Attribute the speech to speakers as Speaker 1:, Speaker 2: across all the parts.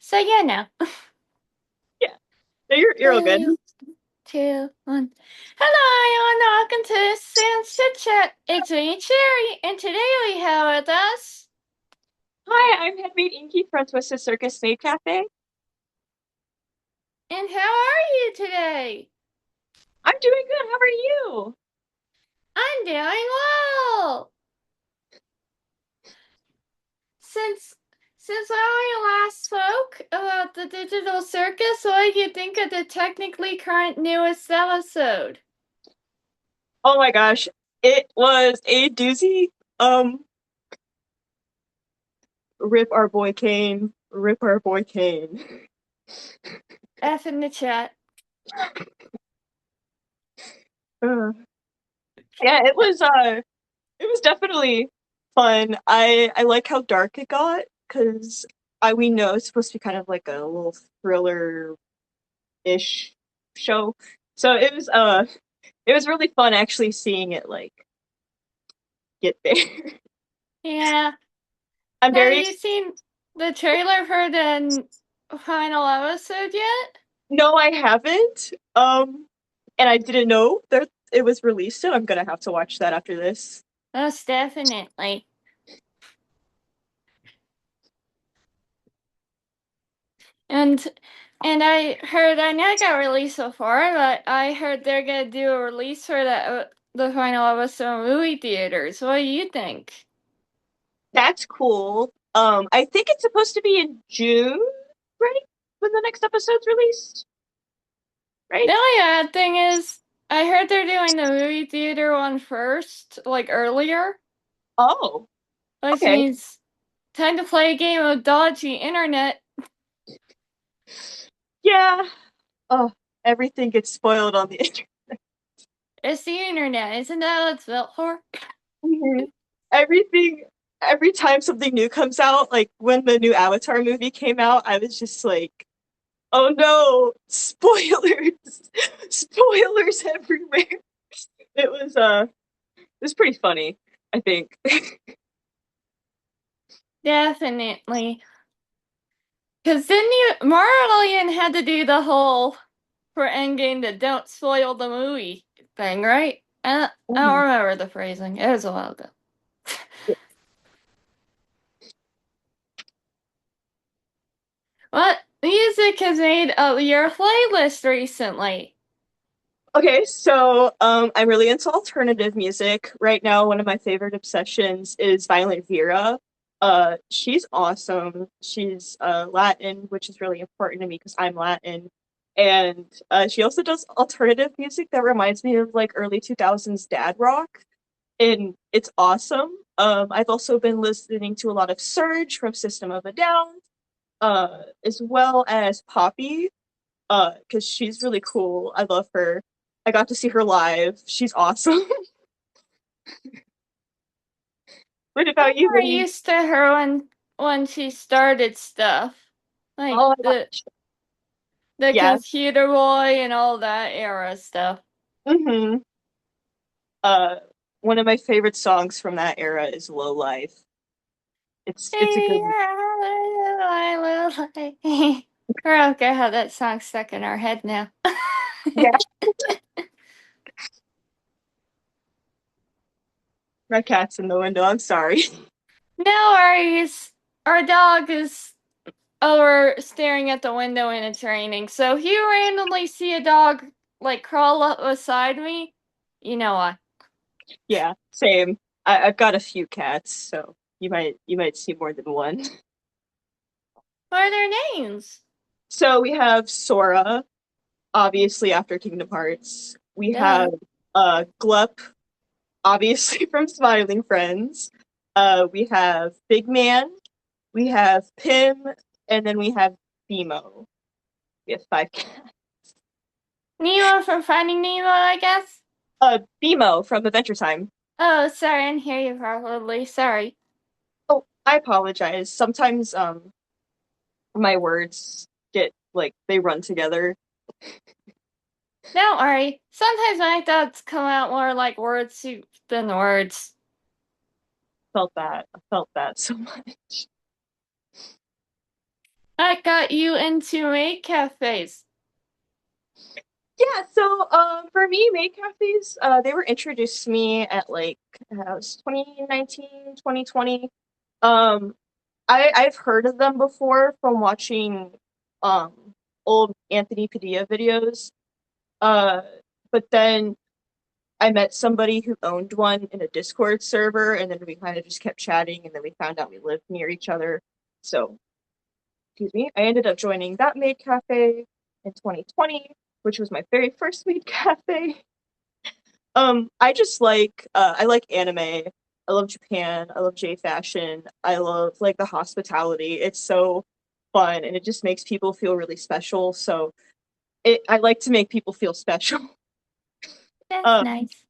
Speaker 1: So yeah, now.
Speaker 2: Yeah, no, you're all good.
Speaker 1: Three, two, one. Hello, everyone. Welcome to Sam's Chit Chat. It's me, Cherry, and today we have with us.
Speaker 2: Hi, I'm Maid Inky from Twisted Circus Maid Cafe.
Speaker 1: And how are you today?
Speaker 2: I'm doing good. How are you?
Speaker 1: I'm doing well. Since since when we last spoke about the digital circus, what do you think of the technically current newest episode?
Speaker 2: Oh my gosh, it was a doozy. Rip our boy Kane. Rip our boy Kane.
Speaker 1: F in the chat.
Speaker 2: Uh, yeah, it was definitely fun. I like how dark it got because I we know it's supposed to be kind of like a little thriller ish show. So it was really fun actually seeing it like get there.
Speaker 1: Yeah.
Speaker 2: I'm
Speaker 1: Have
Speaker 2: very
Speaker 1: you seen the trailer for the final episode yet?
Speaker 2: No, I haven't. And I didn't know that it was released, so I'm gonna have to watch that after this.
Speaker 1: Most definitely. And I know it got released before, but I heard they're gonna do a release for the final episode in movie theaters. What do you think?
Speaker 2: That's cool. I think it's supposed to be in June, right? When the next episode's released, right?
Speaker 1: The only odd thing is, I heard they're doing the movie theater one first, like earlier,
Speaker 2: Oh,
Speaker 1: which
Speaker 2: okay.
Speaker 1: means time to play a game of dodgy internet.
Speaker 2: Yeah. Oh, everything gets spoiled on the internet.
Speaker 1: It's the internet, isn't that what it's built for?
Speaker 2: Mhm. Everything, every time something new comes out, like when the new Avatar movie came out, I was just like, oh no, spoilers, spoilers everywhere. It was pretty funny, I think.
Speaker 1: Definitely. Because didn't you, Marillion had to do the whole for Endgame the don't spoil the movie thing, right? I don't
Speaker 2: Mhm.
Speaker 1: remember the phrasing. It was a while ago. What music has made your playlist recently?
Speaker 2: Okay, so I'm really into alternative music. Right now, one of my favorite obsessions is Violent Vera. She's awesome. She's Latin, which is really important to me because I'm Latin. And she also does alternative music that reminds me of like early 2000s dad rock. And it's awesome. I've also been listening to a lot of Surge from System of a Down, as well as Poppy, because she's really cool. I love her. I got to see her live. She's awesome. What
Speaker 1: I'm
Speaker 2: about you?
Speaker 1: more
Speaker 2: What do you?
Speaker 1: used to her when she started stuff, like
Speaker 2: Oh,
Speaker 1: the
Speaker 2: yeah.
Speaker 1: computer boy and all that era stuff.
Speaker 2: Mm-hmm. Uh, One of my favorite songs from that era is "Low Life." It's a good one.
Speaker 1: We're okay how that song's stuck in our head now.
Speaker 2: Yeah. My cat's in the window. I'm sorry.
Speaker 1: No worries. Our dog is over staring at the window and it's raining. So if you randomly see a dog like crawl up beside me, you know why.
Speaker 2: Yeah, same. I've got a few cats, so you might see more than one.
Speaker 1: What are their names?
Speaker 2: So we have Sora, obviously after Kingdom Hearts. We have
Speaker 1: Duh.
Speaker 2: Glup, obviously from Smiling Friends. We have Big Man, we have Pim, and then we have Bimo. We have five cats.
Speaker 1: Nemo from Finding Nemo, I guess.
Speaker 2: Bimo from Adventure Time.
Speaker 1: Oh, sorry, I didn't hear you properly. Sorry.
Speaker 2: Oh, I apologize. Sometimes my words get like they run together.
Speaker 1: Don't worry. Sometimes my thoughts come out more like word soup than words.
Speaker 2: Felt that. I felt that so much.
Speaker 1: I got you into maid cafes.
Speaker 2: Yeah, so for me, maid cafes, they were introduced to me at like it was 2019, 2020. Um, I've heard of them before from watching um old Anthony Padilla videos. Uh, but then I met somebody who owned one in a Discord server, and then we kind of just kept chatting, and then we found out we lived near each other. So, excuse me, I ended up joining that maid cafe in 2020, which was my very first maid cafe. I just I like anime. I love Japan. I love J fashion. I love like the hospitality. It's so fun and it just makes people feel really special. So I like to make people feel special.
Speaker 1: That's
Speaker 2: Uh
Speaker 1: nice.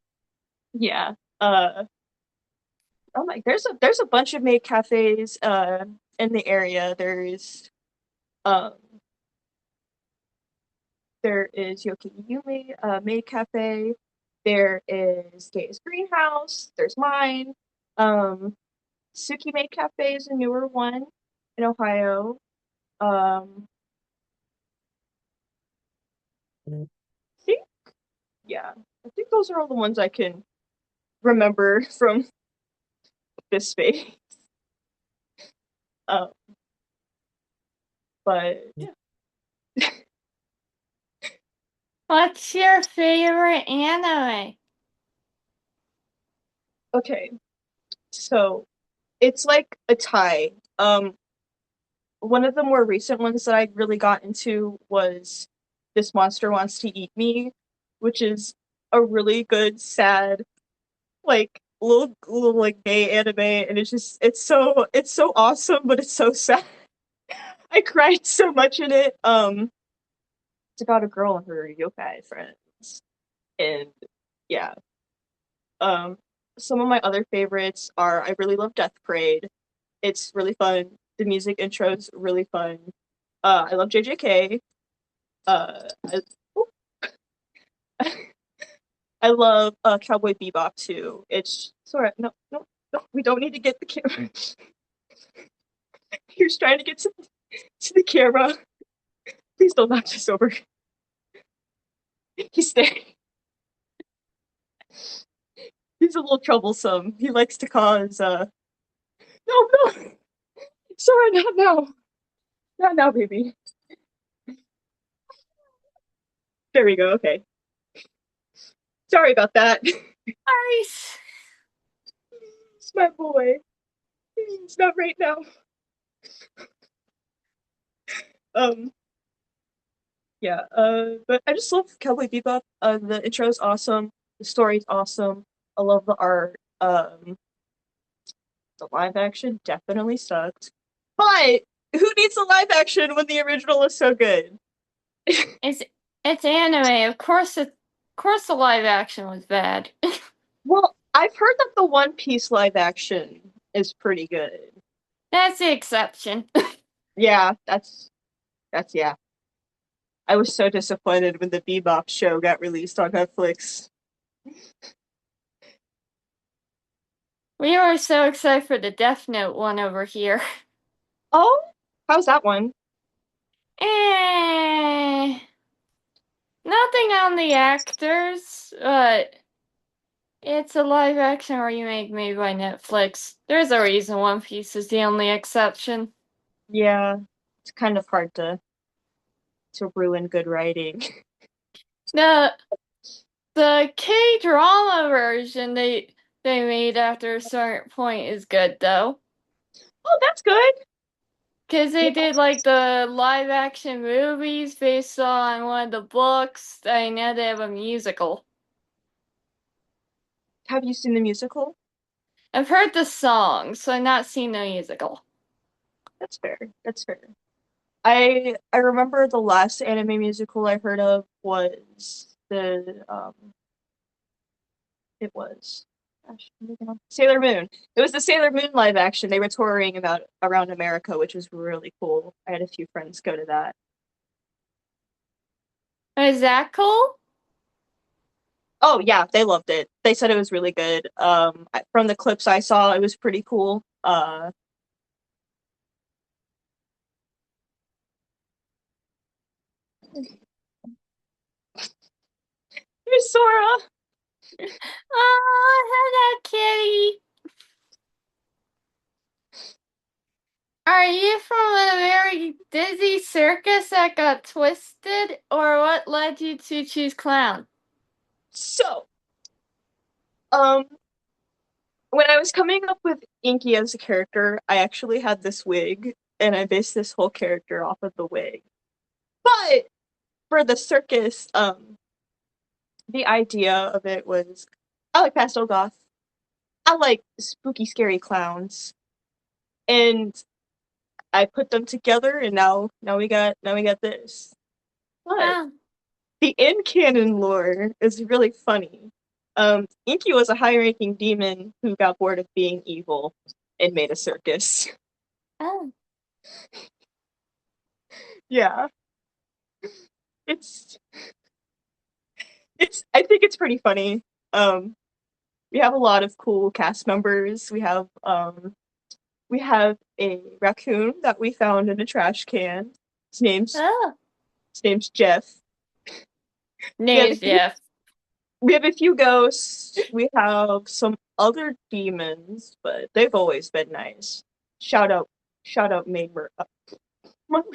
Speaker 2: yeah. Oh my, there's a bunch of maid cafes in the area. Um there is Yoki Yumi maid cafe. There is Gays Greenhouse. There's mine. Um Suki Maid Cafe is a newer one in Ohio. Um, I think, yeah, I think those are all the ones I can remember from this space. Um, but yeah,
Speaker 1: What's your favorite anime?
Speaker 2: okay, so it's like a tie. One of the more recent ones that I really got into was This Monster Wants to Eat Me, which is a really good, sad, like little like gay anime, and it's so awesome, but it's so sad. I cried so much in it. It's about a girl and her yokai friends, and yeah. Um, some of my other favorites are I really love Death Parade. It's really fun. The music intro's really fun. I love JJK. I, I love Cowboy Bebop too. It's sorry, no, we don't need to get the camera. He was trying to get to the camera. Please don't knock this over. He's staying. He's a little troublesome. He likes to cause no, no. Sorry, not now. Not now, baby. There we go. Okay. Sorry about that.
Speaker 1: Nice.
Speaker 2: It's my boy. It's not right now. Um, yeah. But I just love Cowboy Bebop. The intro is awesome. The story's awesome. I love the art. The live action definitely sucked. But who needs a live action when the original is so good?
Speaker 1: It's it's anime. Of course the live action was bad.
Speaker 2: Well, I've heard that the One Piece live action is pretty good.
Speaker 1: That's the exception.
Speaker 2: Yeah, that's yeah. I was so disappointed when the Bebop show got released on Netflix.
Speaker 1: We were so excited for the Death Note one over here.
Speaker 2: Oh, how's that one?
Speaker 1: Eh, nothing on the actors, but it's a live action remake made by Netflix. There's a reason One Piece is the only exception.
Speaker 2: Yeah, it's kind of hard to ruin good writing.
Speaker 1: The the K-drama version they made after a certain point is good though.
Speaker 2: Oh, that's good.
Speaker 1: Because
Speaker 2: Yeah.
Speaker 1: they did like the live action movies based on one of the books. I know they have a musical.
Speaker 2: Have you seen the musical?
Speaker 1: I've heard the song, so I've not seen the musical.
Speaker 2: That's fair. That's fair. I remember the last anime musical I heard of was the it was gosh, Sailor Moon. It was the Sailor Moon live action. They were touring about around America, which was really cool. I had a few friends go to that.
Speaker 1: Is that cool?
Speaker 2: Oh yeah, they loved it. They said it was really good. From the clips I saw, it was pretty cool. Here's Sora.
Speaker 1: Oh, hello, kitty. Are you from a very dizzy circus that got twisted, or what led you to choose clown?
Speaker 2: So, um, when I was coming up with Inky as a character, I actually had this wig, and I based this whole character off of the wig. But for the circus, the idea of it was I like pastel goth. I like spooky, scary clowns, and I put them together, and now we got this. But
Speaker 1: Oh,
Speaker 2: the in canon lore is really funny. Inky was a high-ranking demon who got bored of being evil and made a circus.
Speaker 1: oh,
Speaker 2: Yeah, it's I think it's pretty funny. Um, we have a lot of cool cast members. We have a raccoon that we found in a trash can. His name's
Speaker 1: oh.
Speaker 2: his name's Jeff. We have a
Speaker 1: Name's
Speaker 2: few,
Speaker 1: Jeff.
Speaker 2: we have a few ghosts. We have some other demons, but they've always been nice. Shout out, shout out, Maid Mother,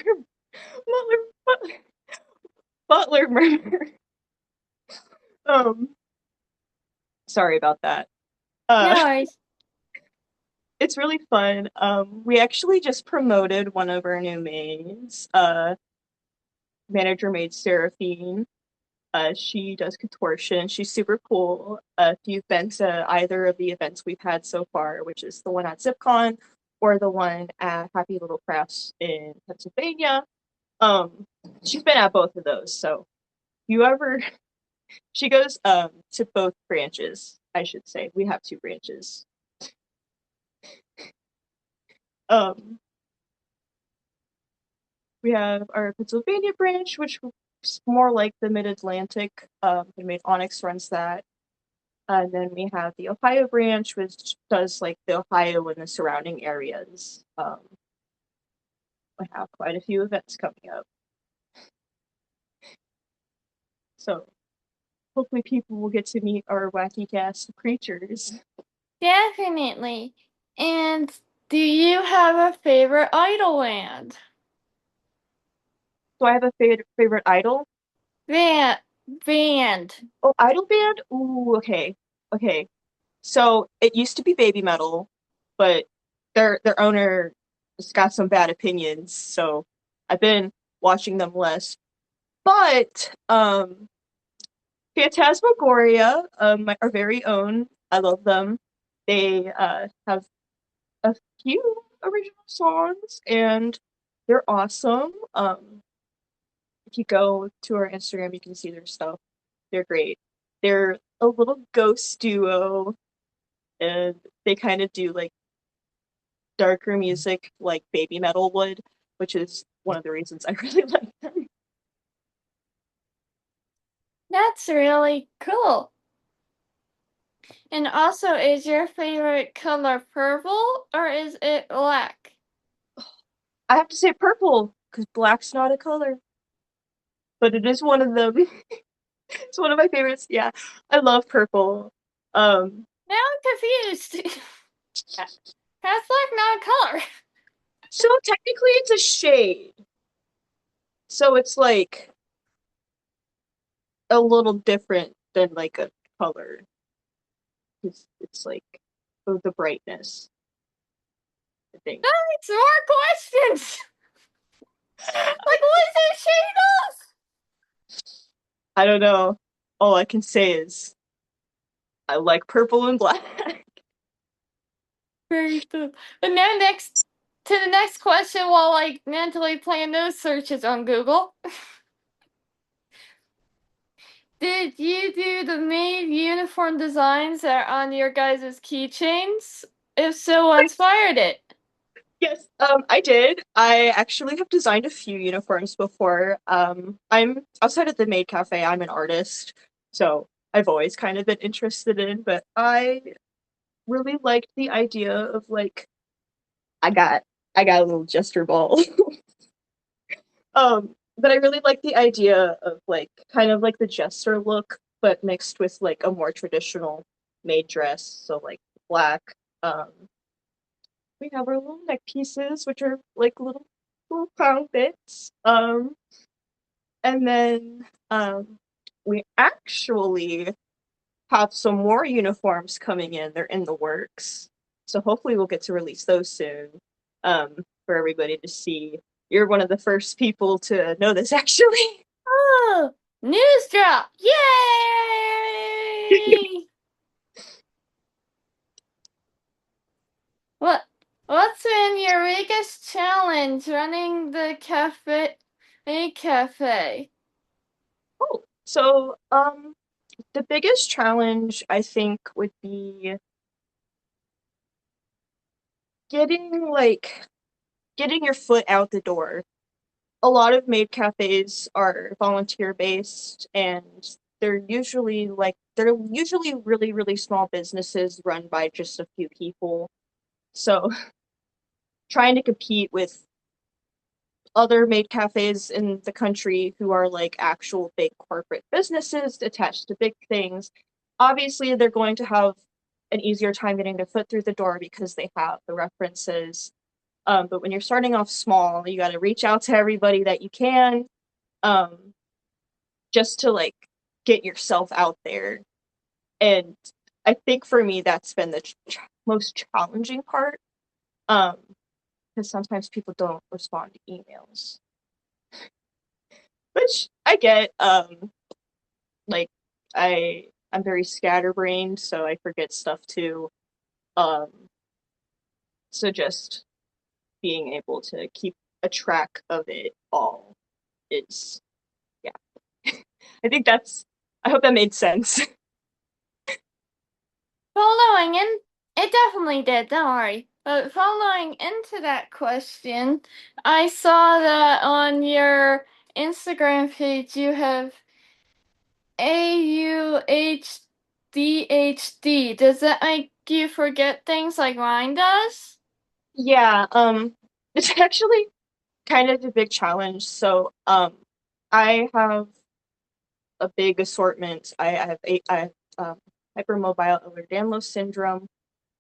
Speaker 2: Butler, Butler Murder. Um, sorry about that. Uh,
Speaker 1: No worries.
Speaker 2: it's really fun. We actually just promoted one of our new maids, manager maid Seraphine. She does contortion. She's super cool. If you've been to either of the events we've had so far, which is the one at ZipCon or the one at Happy Little Crafts in Pennsylvania, um, she's been at both of those. So if you ever, she goes to both branches, I should say. We have two branches. Um, we have our Pennsylvania branch, which is more like the Mid Atlantic. And Maid Onyx runs that. And then we have the Ohio branch, which does like the Ohio and the surrounding areas. We have quite a few events coming up. So hopefully people will get to meet our wacky cast of creatures.
Speaker 1: Definitely. And do you have a favorite idol band?
Speaker 2: So I have a favorite idol.
Speaker 1: Band. Band.
Speaker 2: Oh, idol band? Ooh, okay. Okay. So it used to be baby metal, but their owner has got some bad opinions, so I've been watching them less. But Phantasmagoria, our very own. I love them. They have a few original songs, and they're awesome. If you go to our Instagram, you can see their stuff. They're great. They're a little ghost duo, and they kind of do like darker music, like baby metal would, which is one of the reasons I really like them.
Speaker 1: That's really cool. And also, is your favorite color purple or is it black?
Speaker 2: I have to say purple because black's not a color, but it is one of them. It's one of my favorites. Yeah, I love purple. Um,
Speaker 1: Now I'm confused. How's black not a color?
Speaker 2: so technically it's a shade. So it's like a little different than like a color. It's like the brightness, I think.
Speaker 1: It's more questions. Like, what is it shade of?
Speaker 2: I don't know. All I can say is I like purple and black.
Speaker 1: Very cool. But now next to the next question while like mentally playing those searches on Google. Did you do the main uniform designs that are on your guys' keychains? If so, what inspired it?
Speaker 2: Yes, I did. I actually have designed a few uniforms before. I'm outside of the Maid Cafe, I'm an artist, so I've always kind of been interested in, but I really liked the idea of like I got I got a little jester ball. but I really like the idea of like kind of like the jester look, but mixed with like a more traditional maid dress. So like black. Um, we have our little neck pieces, which are like little crown bits. And then we actually have some more uniforms coming in. They're in the works. So hopefully we'll get to release those soon for everybody to see. You're one of the first people to know this, actually.
Speaker 1: Oh, news drop! Yay! What what's been your biggest challenge running the cafe?
Speaker 2: Oh, so the biggest challenge I think would be getting getting your foot out the door. A lot of maid cafes are volunteer based and they're usually really small businesses run by just a few people. So trying to compete with other maid cafes in the country who are like actual big corporate businesses attached to big things, obviously they're going to have an easier time getting their foot through the door because they have the references. But when you're starting off small, you got to reach out to everybody that you can, um, just to like get yourself out there. And I think for me, that's been the most challenging part, um, because sometimes people don't respond to emails, which I get. Like I'm very scatterbrained, so I forget stuff too. Um, so just being able to keep a track of it all is, yeah. I think that's. I hope that made sense.
Speaker 1: Following in, it definitely did, don't worry. But following into that question, I saw that on your Instagram page you have AUHDHD. Does that make you forget things like mine does?
Speaker 2: Yeah, it's actually kind of a big challenge. So, I have a big assortment. I have hypermobile Ehlers-Danlos syndrome,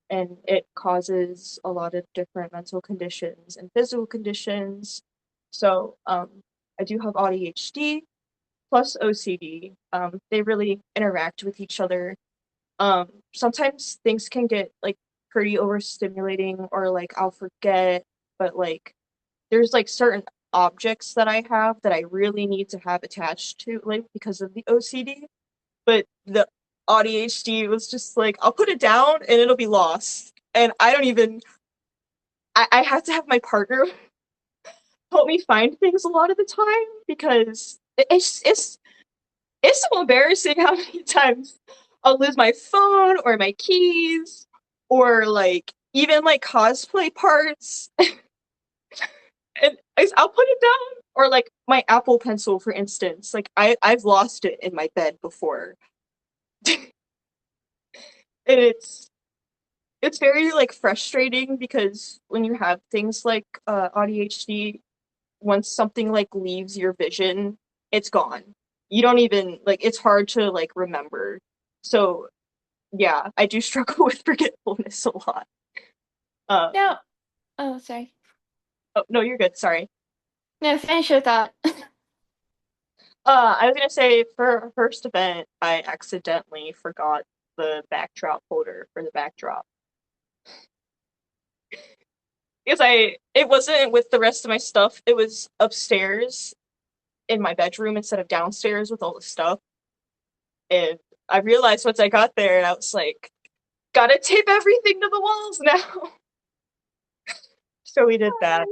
Speaker 2: and it causes a lot of different mental conditions and physical conditions. So, I do have ADHD plus OCD. They really interact with each other. Sometimes things can get like pretty overstimulating, or like I'll forget, but like there's like certain objects that I have that I really need to have attached to, like because of the OCD. But the ADHD was just like I'll put it down and it'll be lost. And I don't even I have to have my partner help me find things a lot of the time because it's so embarrassing how many times I'll lose my phone or my keys or like even like cosplay parts and I'll put it down, or like my Apple Pencil for instance, like I've lost it in my bed before. And it's very like frustrating because when you have things like ADHD, once something like leaves your vision, it's gone. You don't even like it's hard to like remember. So yeah, I do struggle with forgetfulness a lot. Um,
Speaker 1: No. Oh, sorry.
Speaker 2: oh no, you're good. Sorry.
Speaker 1: No, finish your thought.
Speaker 2: I was gonna say for our first event, I accidentally forgot the backdrop holder for the backdrop because I it wasn't with the rest of my stuff. It was upstairs in my bedroom instead of downstairs with all the stuff. And I realized once I got there, and I was like, gotta tape everything to the walls now. So we did that.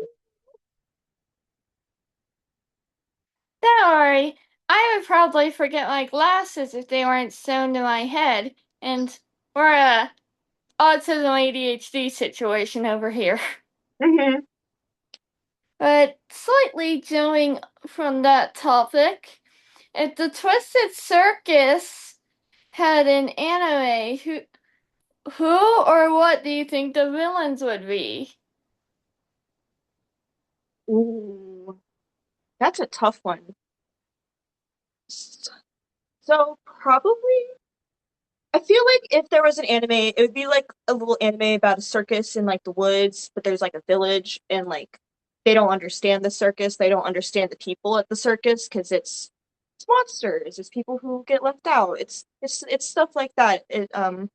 Speaker 1: Don't worry. I would probably forget my glasses if they weren't sewn to my head. And we're a autism ADHD situation over here.
Speaker 2: Hmm.
Speaker 1: But slightly jumping from that topic, if the Twisted Circus had an anime, who or what do you think the villains would be?
Speaker 2: Ooh. That's a tough one. So probably I feel like if there was an anime, it would be like a little anime about a circus in like the woods, but there's like a village and like they don't understand the circus, they don't understand the people at the circus because it's monsters, it's people who get left out. It's stuff like that. And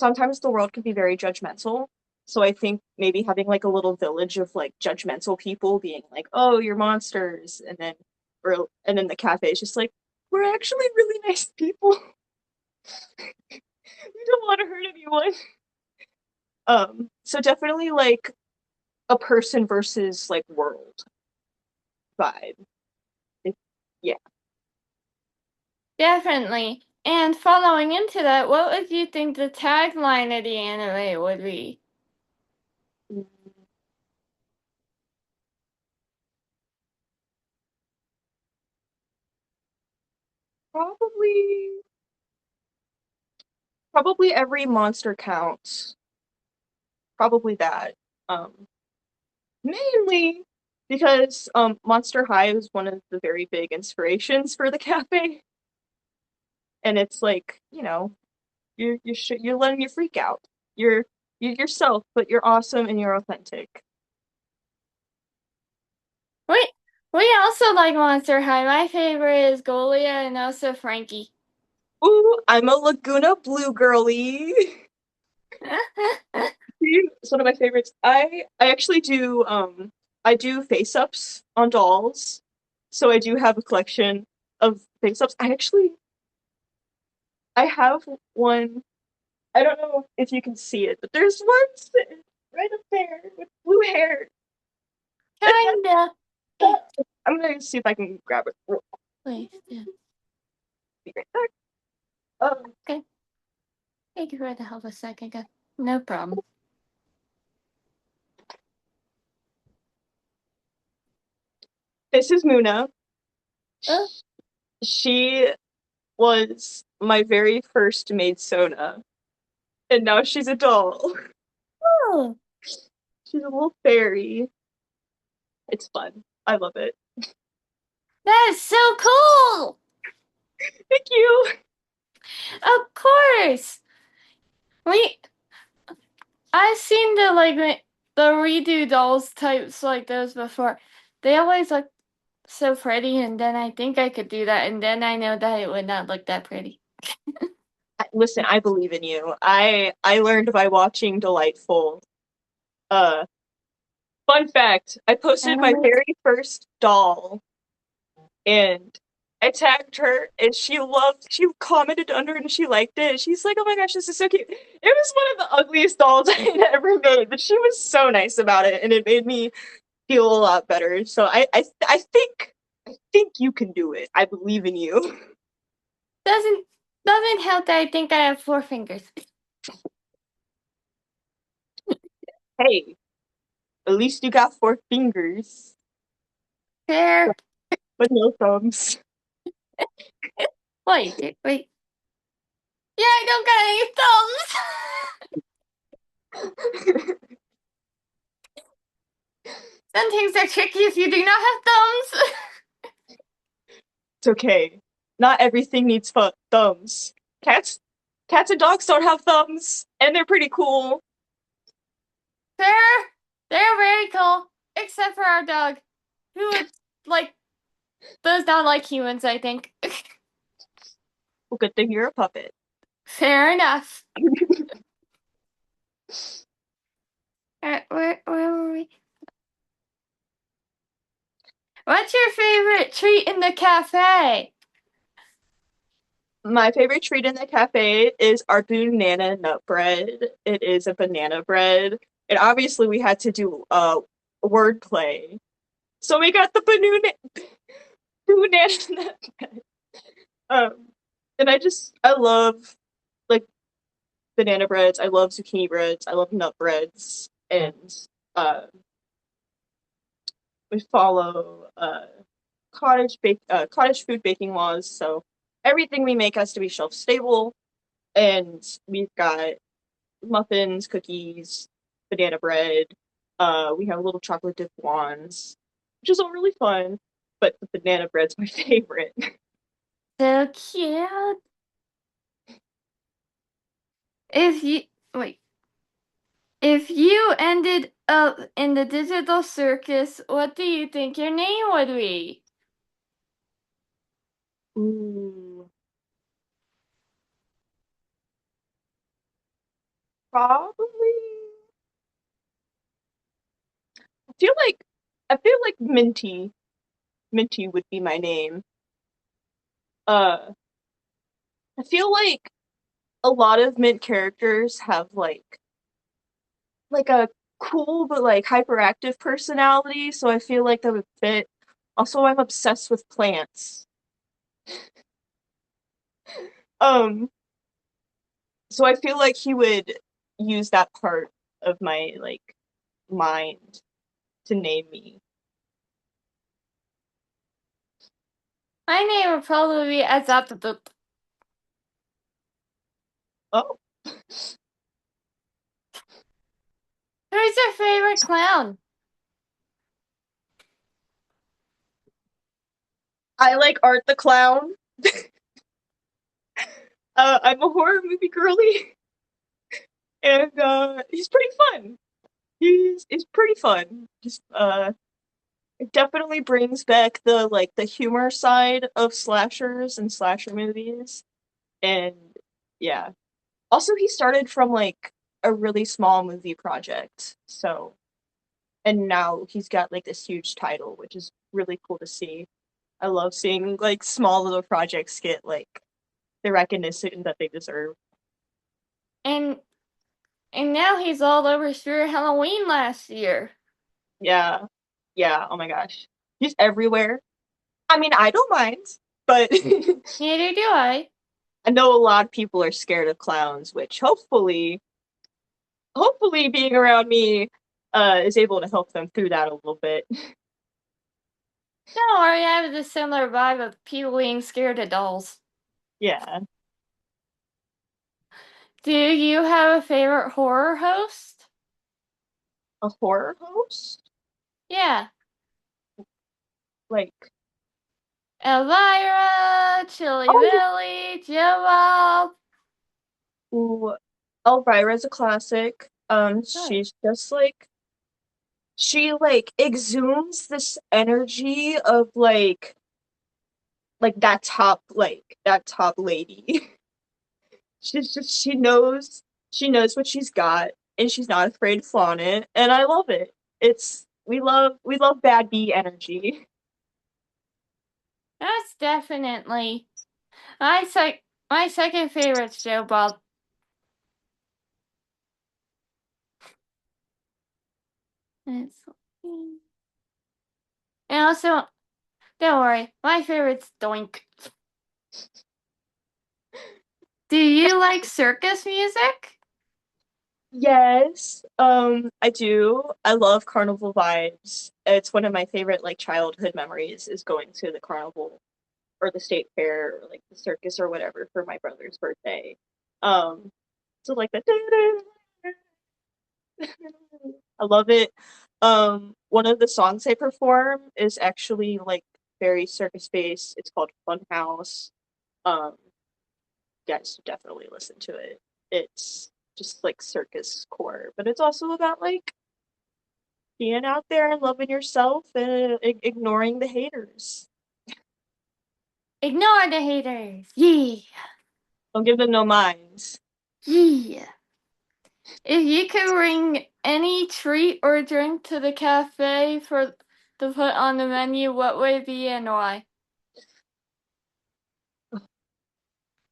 Speaker 2: sometimes the world can be very judgmental. So I think maybe having like a little village of like judgmental people being like, "Oh, you're monsters," and then the cafe is just like, "We're actually really nice people. We don't want to hurt anyone." So definitely like a person versus like world vibe. It- yeah.
Speaker 1: Definitely. And following into that, what would you think the tagline of the anime would be?
Speaker 2: Probably probably every monster counts. Probably that. Um, Mainly because Monster High was one of the very big inspirations for the cafe, and it's like you're letting your freak out. You're yourself, but you're awesome and you're authentic.
Speaker 1: We we also like Monster High. My favorite is Golia and also Frankie.
Speaker 2: Ooh, I'm a Laguna Blue girly. It's one of my favorites. I actually do I do face ups on dolls, so I do have a collection of face ups. I have one. I don't know if you can see it, but there's one sitting right up there with blue hair. And
Speaker 1: Kinda. Eh,
Speaker 2: I'm gonna see if I can grab it real
Speaker 1: please do.
Speaker 2: quick right back.
Speaker 1: Okay. Thank you for the help a second ago. No problem.
Speaker 2: This is Muna.
Speaker 1: Oh,
Speaker 2: She was my very first maid Sona, and now she's a doll.
Speaker 1: oh,
Speaker 2: She's a little fairy. It's fun. I love it.
Speaker 1: that is so cool!
Speaker 2: Thank you.
Speaker 1: Of course. We I've seen the redo dolls types like those before. They always look so pretty, and then I think I could do that, and then I know that it would not look that pretty.
Speaker 2: Listen, I believe in you. I learned by watching Delightful. Uh, Fun fact: I posted my
Speaker 1: Animals.
Speaker 2: very first doll, and I tagged her, and she commented under it, and she liked it. She's like, "Oh my gosh, this is so cute." It was one of the ugliest dolls I had ever made, but she was so nice about it, and it made me feel a lot better. So I think you can do it. I believe in you.
Speaker 1: Doesn't doesn't help that I think I have 4 fingers.
Speaker 2: Hey, at least you got 4 fingers,
Speaker 1: There.
Speaker 2: but no thumbs.
Speaker 1: Wait. Yeah, I don't got any thumbs. Some things are tricky if you do not have thumbs.
Speaker 2: It's okay. Not everything needs thumbs. Cats, cats and dogs don't have thumbs, and they're pretty cool.
Speaker 1: They're they're very cool, except for our dog, who would like does not like humans, I think.
Speaker 2: Well, good thing you're a puppet.
Speaker 1: Fair enough. Where were we? What's your favorite treat in the cafe?
Speaker 2: My favorite treat in the cafe is our banana nut bread. It is a banana bread, and obviously we had to do wordplay, so we got the banana nut bread. Um, and I love like banana breads. I love zucchini breads. I love nut breads, and uh, we follow cottage food baking laws. So everything we make has to be shelf stable, and we've got muffins, cookies, banana bread. We have little chocolate dip wands, which is all really fun. but the banana bread's my favorite.
Speaker 1: So cute. If you wait, if you ended up in the digital circus, what do you think your name would be?
Speaker 2: Ooh, probably. I feel like I feel like Minty would be my name. Uh, I feel like a lot of Mint characters have like a cool but like hyperactive personality, so I feel like that would fit. Also, I'm obsessed with plants. Um, so I feel like he would use that part of my like mind to name me.
Speaker 1: My name would probably be Azapatoop.
Speaker 2: Oh,
Speaker 1: Who's your favorite clown?
Speaker 2: I like Art the Clown. I'm a horror movie girly, and he's pretty fun. He's pretty fun. Just it definitely brings back the like the humor side of slashers and slasher movies. And yeah. Also he started from like a really small movie project. So and now he's got like this huge title, which is really cool to see. I love seeing like small little projects get like the recognition that they deserve.
Speaker 1: And and now he's all over Spirit Halloween last year.
Speaker 2: Yeah. Yeah, oh my gosh. He's everywhere. I mean, I don't mind, but
Speaker 1: Neither do I.
Speaker 2: I know a lot of people are scared of clowns, which hopefully being around me is able to help them through that a little bit.
Speaker 1: Don't worry, I have the similar vibe of people being scared of dolls.
Speaker 2: Yeah.
Speaker 1: Do you have a favorite horror host?
Speaker 2: A horror host?
Speaker 1: Yeah.
Speaker 2: Like,
Speaker 1: Elvira, Chili
Speaker 2: oh,
Speaker 1: Billy, Joe.
Speaker 2: ooh, Elvira's a classic.
Speaker 1: Oh.
Speaker 2: She's just like she like exudes this energy of like that top lady. She's just she knows what she's got and she's not afraid to flaunt it, and I love it. It's we love bad bee energy.
Speaker 1: That's definitely my second favorite's Joe Bob. It's, and also, don't worry, my favorite's Doink. Do you like circus music?
Speaker 2: Yes, I do. I love carnival vibes. It's one of my favorite like childhood memories is going to the carnival or the state fair or like the circus or whatever for my brother's birthday. Um, so like the I love it. One of the songs they perform is actually like very circus based. It's called Fun House. Um, you guys should definitely listen to it. It's just like circus core, but it's also about like being out there and loving yourself and ignoring the haters.
Speaker 1: Ignore the haters. Yeah.
Speaker 2: Don't give them no minds.
Speaker 1: Yeah. If you could bring any treat or drink to the cafe for to put on the menu, what would it be and why?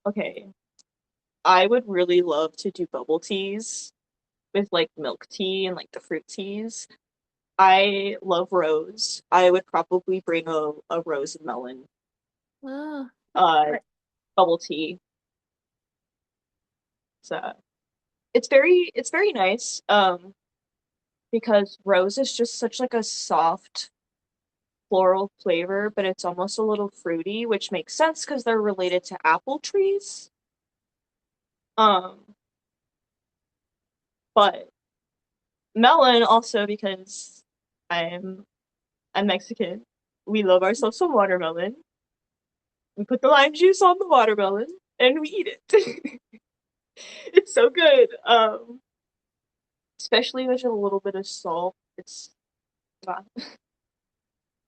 Speaker 2: Okay, I would really love to do bubble teas with like milk tea and like the fruit teas. I love rose. I would probably bring a rose and melon
Speaker 1: Oh.
Speaker 2: uh bubble tea. So it's very nice. Because rose is just such like a soft floral flavor, but it's almost a little fruity, which makes sense because they're related to apple trees. Um, but melon also because I'm I'm Mexican. we love ourselves some watermelon. We put the lime juice on the watermelon and we eat it. It's so good. Especially with a little bit of salt. It's wow.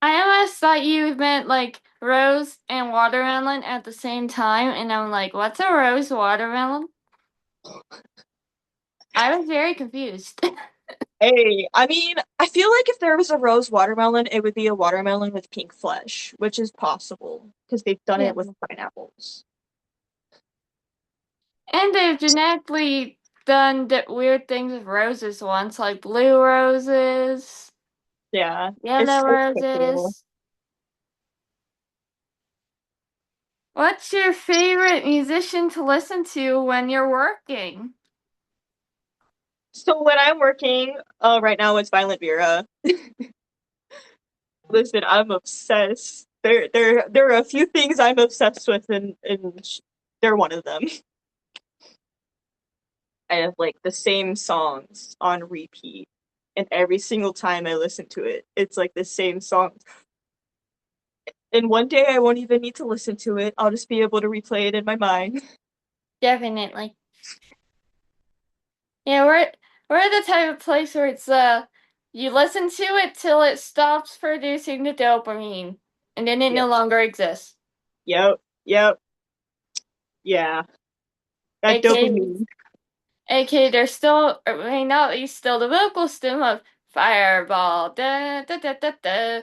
Speaker 1: I almost thought you meant like rose and watermelon at the same time, and I'm like, what's a rose watermelon? I was very confused.
Speaker 2: Hey, I mean, I feel like if there was a rose watermelon, it would be a watermelon with pink flesh, which is possible because they've done
Speaker 1: Yeah.
Speaker 2: it with pineapples.
Speaker 1: And they've genetically done weird things with roses once, like blue roses,
Speaker 2: Yeah,
Speaker 1: yellow
Speaker 2: it's so cool.
Speaker 1: roses. What's your favorite musician to listen to when you're working?
Speaker 2: So when I'm working, right now it's Violent Vera. Listen, I'm obsessed. There are a few things I'm obsessed with, and they're one of them. I have like the same songs on repeat, and every single time I listen to it, it's like the same song. And one day I won't even need to listen to it. I'll just be able to replay it in my mind.
Speaker 1: Definitely. Yeah, we're the type of place where it's you listen to it till it stops producing the dopamine, and then it
Speaker 2: Yep.
Speaker 1: no longer exists.
Speaker 2: Yep. Yep. Yeah. That
Speaker 1: AKA,
Speaker 2: dopamine.
Speaker 1: AKA there's still, or may not be still the vocal stem of Fireball. Da, da, da, da, da.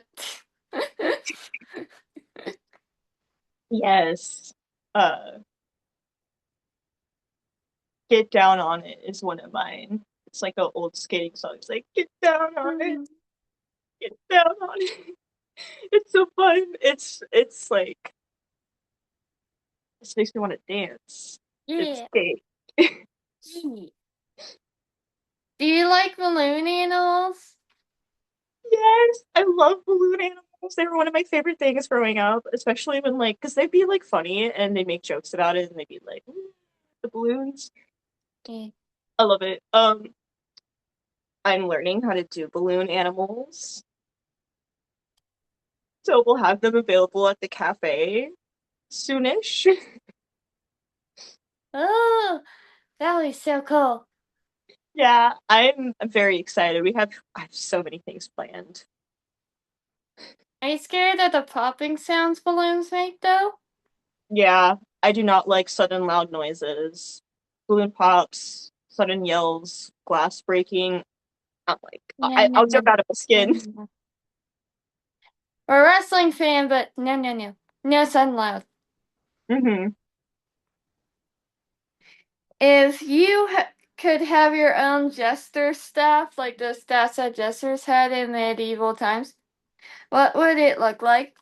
Speaker 2: Yes. Uh, Get Down on It is one of mine. It's like an old skating song. It's like, get down on it, get down on it. It's so fun. It's like, this makes me want to dance. It's
Speaker 1: Yeah.
Speaker 2: skate.
Speaker 1: Yeah. Do you like balloon animals?
Speaker 2: Yes, I love balloon animals. They were one of my favorite things growing up, especially when like, because they'd be like funny and they make jokes about it, and they'd be like, "Mm, the balloons."
Speaker 1: Yeah.
Speaker 2: I love it. I'm learning how to do balloon animals, so we'll have them available at the cafe soonish.
Speaker 1: Oh, that was so cool.
Speaker 2: Yeah, I'm very excited. I have so many things planned.
Speaker 1: Are you scared of the popping sounds balloons make, though?
Speaker 2: Yeah, I do not like sudden loud noises, balloon pops, sudden yells, glass breaking. I'm like,
Speaker 1: No, no,
Speaker 2: I'll
Speaker 1: no,
Speaker 2: jump out of my
Speaker 1: no,
Speaker 2: skin.
Speaker 1: no, no. We're a wrestling fan, but no, no, no. No sun loud.
Speaker 2: Hmm.
Speaker 1: If you could have your own jester staff, like the staffs that jesters had in medieval times, what would it look like?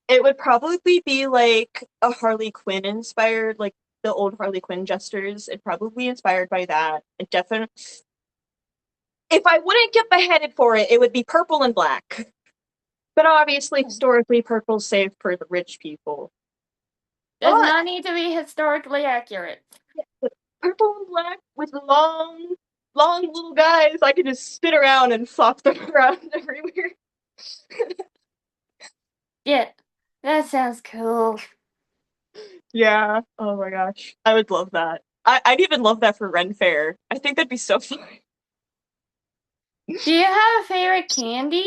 Speaker 2: It would probably be like a Harley Quinn inspired, like the old Harley Quinn jesters. It probably inspired by that. It definitely. If I wouldn't get beheaded for it, it would be purple and black. But obviously,
Speaker 1: Hmm.
Speaker 2: historically, purple's safe for the rich people.
Speaker 1: Does
Speaker 2: But
Speaker 1: not need to be historically accurate.
Speaker 2: purple and black with long, long little guys, I could just spin around and flop them around everywhere.
Speaker 1: Yeah, that sounds cool.
Speaker 2: Yeah. Oh my gosh. I would love that. I'd even love that for Ren Fair. I think that'd be so fun.
Speaker 1: Do you have a favorite candy?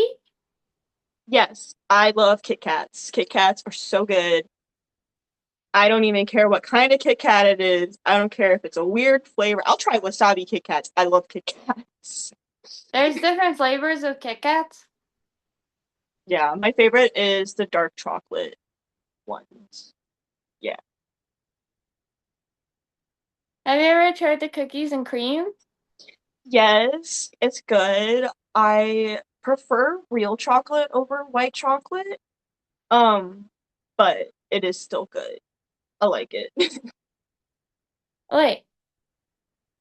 Speaker 2: Yes, I love Kit Kats. Kit Kats are so good. I don't even care what kind of Kit Kat it is. I don't care if it's a weird flavor. I'll try wasabi Kit Kats. I love Kit Kats.
Speaker 1: There's different flavors of Kit Kats.
Speaker 2: Yeah, my favorite is the dark chocolate ones. Yeah.
Speaker 1: Have you ever tried the cookies and cream?
Speaker 2: Yes, it's good. I prefer real chocolate over white chocolate. Um, but it is still good. I like it.
Speaker 1: Wait,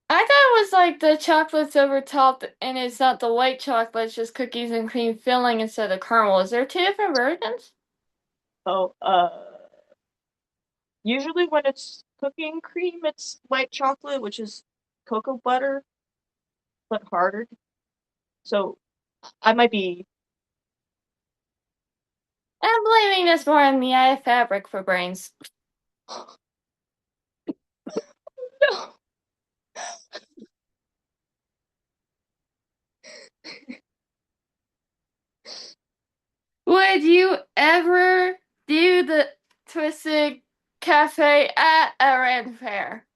Speaker 1: I thought it was like the chocolate's over top and it's not the white chocolate, it's just cookies and cream filling instead of caramel. Is there two different versions?
Speaker 2: Oh, usually when it's cooking cream, it's white chocolate, which is cocoa butter, but harder. So I might be
Speaker 1: blaming this more on me. I have fabric for brains.
Speaker 2: No.
Speaker 1: Would you ever do the Twisted Cafe at a Ren Fair?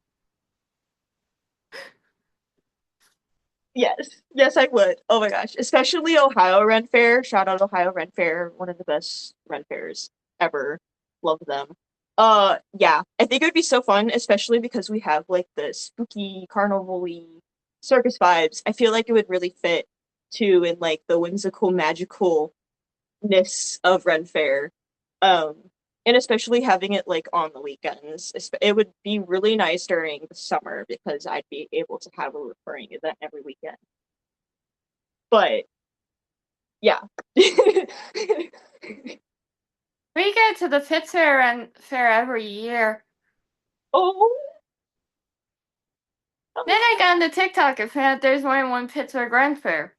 Speaker 2: Yes, yes, I would. Oh my gosh, especially Ohio Ren Fair. Shout out Ohio Ren Fair, one of the best Ren Fairs ever. Love them. Yeah, I think it would be so fun, especially because we have like the spooky, carnival-y circus vibes. I feel like it would really fit too in like the whimsical, magicalness of Ren Fair. Um, and especially having it like on the weekends. It would be really nice during the summer because I'd be able to have a recurring event every weekend. But yeah.
Speaker 1: We go to the Pittsburgh Ren Fair every year.
Speaker 2: Oh,
Speaker 1: Then I got into TikTok and found out there's more than one Pittsburgh Ren Fair.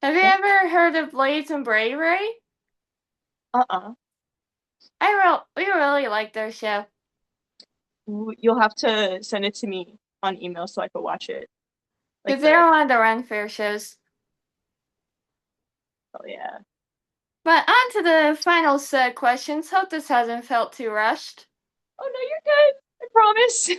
Speaker 1: Have you ever heard of Blades and Bravery?
Speaker 2: uh-uh.
Speaker 1: We really like their show.
Speaker 2: You'll have to send it to me on email so I can watch it. Like
Speaker 1: Because they're
Speaker 2: the
Speaker 1: one of the Ren Fair shows.
Speaker 2: oh yeah.
Speaker 1: But on to the final set questions. Hope this hasn't felt too rushed.
Speaker 2: Oh no, you're good. I promise.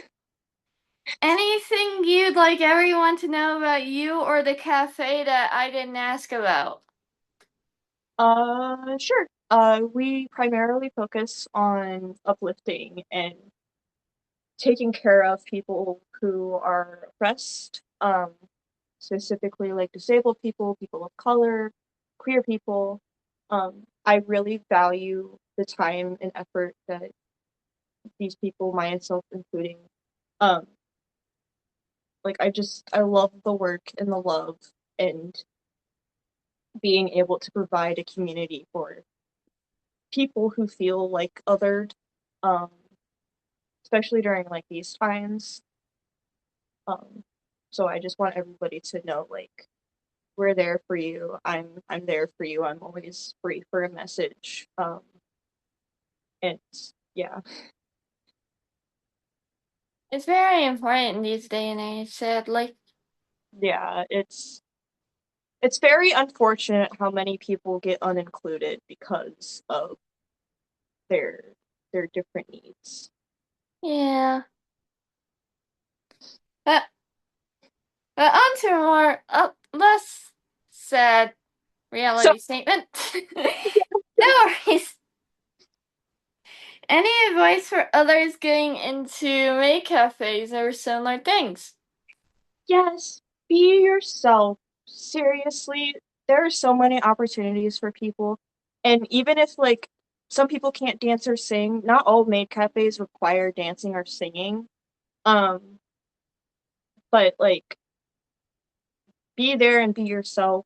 Speaker 1: Anything you'd like everyone to know about you or the cafe that I didn't ask about?
Speaker 2: Sure. We primarily focus on uplifting and taking care of people who are oppressed, specifically like disabled people, people of color, queer people. I really value the time and effort that these people, myself including, um, like I love the work and the love and being able to provide a community for people who feel like othered, um, especially during like these times. Um, so I just want everybody to know like we're there for you. I'm there for you. I'm always free for a message. And yeah,
Speaker 1: It's very important in these day and age, sadly.
Speaker 2: yeah, it's very unfortunate how many people get unincluded because of their their different needs.
Speaker 1: Yeah. But, but on to a more, less sad
Speaker 2: So
Speaker 1: reality statement. No worries. Any advice for others getting into maid cafes or similar things?
Speaker 2: yes, be yourself. Seriously, there are so many opportunities for people. And even if like some people can't dance or sing, not all maid cafes require dancing or singing. Um, but like be there and be yourself.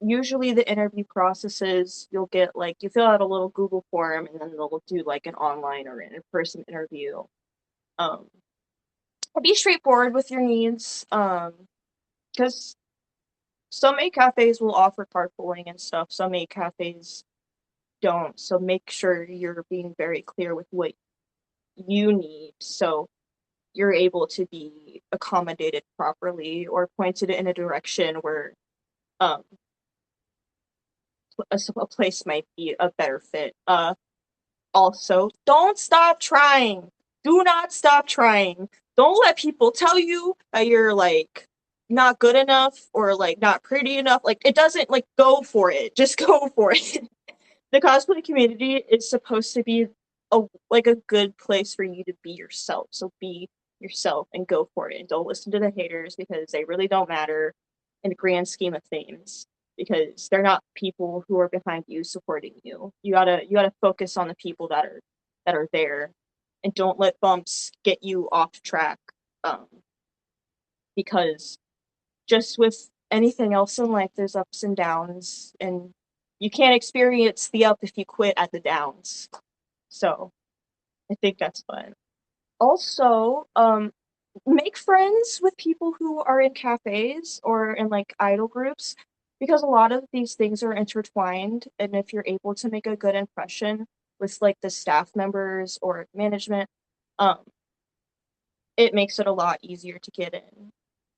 Speaker 2: Usually the interview processes you'll get like you fill out a little Google form and then they'll do like an online or an in-person interview. Um, be straightforward with your needs. Because some maid cafes will offer carpooling and stuff. Some maid cafes don't. So make sure you're being very clear with what you need so you're able to be accommodated properly or pointed in a direction where um a place might be a better fit. Also, don't stop trying. Do not stop trying. Don't let people tell you that you're like not good enough or like not pretty enough. Like it doesn't like go for it. Just go for it. The cosplay community is supposed to be a like a good place for you to be yourself. So be yourself and go for it. And don't listen to the haters because they really don't matter in the grand scheme of things. Because they're not people who are behind you supporting you. You gotta focus on the people that are there, and don't let bumps get you off track. Um, because just with anything else in life, there's ups and downs, and you can't experience the up if you quit at the downs. So I think that's fun. Also, make friends with people who are in cafes or in like idol groups because a lot of these things are intertwined, and if you're able to make a good impression with like the staff members or management, um, it makes it a lot easier to get in.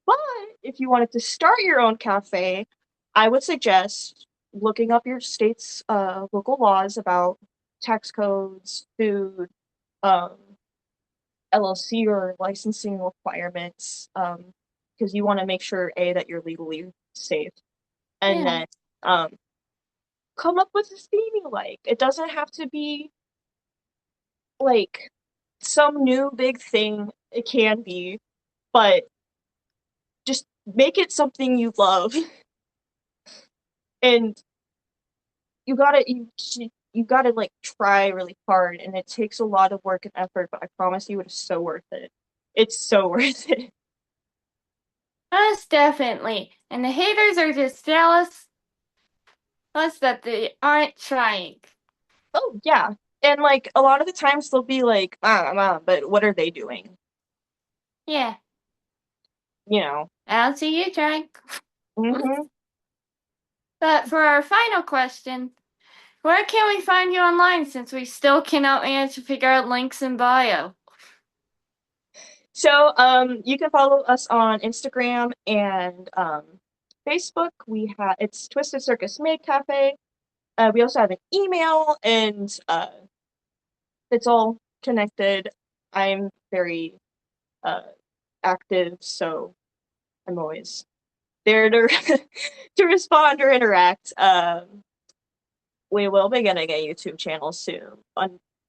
Speaker 2: But if you wanted to start your own cafe, I would suggest looking up your state's local laws about tax codes, food, um, LLC or licensing requirements, because you want to make sure A, that you're legally safe, and
Speaker 1: Yeah.
Speaker 2: then um, come up with a theme you like. It doesn't have to be like some new big thing. It can be, but just make it something you love. And you gotta like try really hard, and it takes a lot of work and effort, but I promise you it's so worth it. It's so worth it.
Speaker 1: Most definitely. And the haters are just jealous us that they aren't trying.
Speaker 2: Oh yeah. And like a lot of the times they'll be like, but what are they doing?
Speaker 1: Yeah.
Speaker 2: You know.
Speaker 1: I don't see you trying.
Speaker 2: Hmm.
Speaker 1: But for our final question, where can we find you online since we still cannot manage to figure out links in bio?
Speaker 2: So you can follow us on Instagram and Facebook. We have it's Twisted Circus Maid Cafe. We also have an email, and it's all connected. I'm very uh, active, so I'm always there to to respond or interact. We will be getting a YouTube channel soon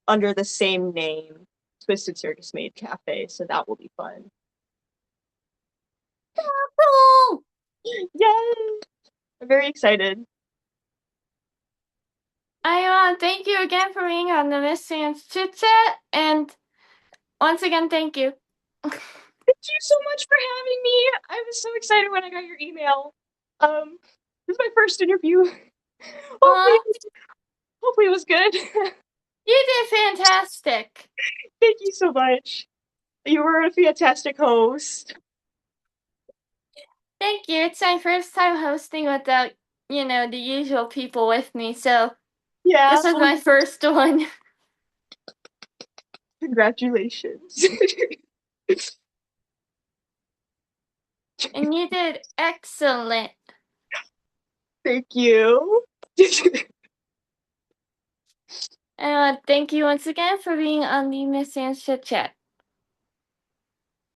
Speaker 2: under the same name, Twisted Circus Maid Cafe, so that will be fun.
Speaker 1: Cool!
Speaker 2: Yay! I'm very excited.
Speaker 1: I want to thank you again for being on the Miss Sam's Chit Chat, and once again, thank you.
Speaker 2: Thank you so much for having me. I was so excited when I got your email. This is my first interview. hopefully,
Speaker 1: Aw,
Speaker 2: hopefully it was good.
Speaker 1: you did fantastic.
Speaker 2: Thank you so much. You were a fantastic host.
Speaker 1: Thank you. It's my first time hosting without, the usual people with me, so
Speaker 2: Yeah,
Speaker 1: this is my first one.
Speaker 2: congratulations.
Speaker 1: And you did excellent.
Speaker 2: Thank you.
Speaker 1: And thank you once again for being on the Miss Sam's Chit Chat.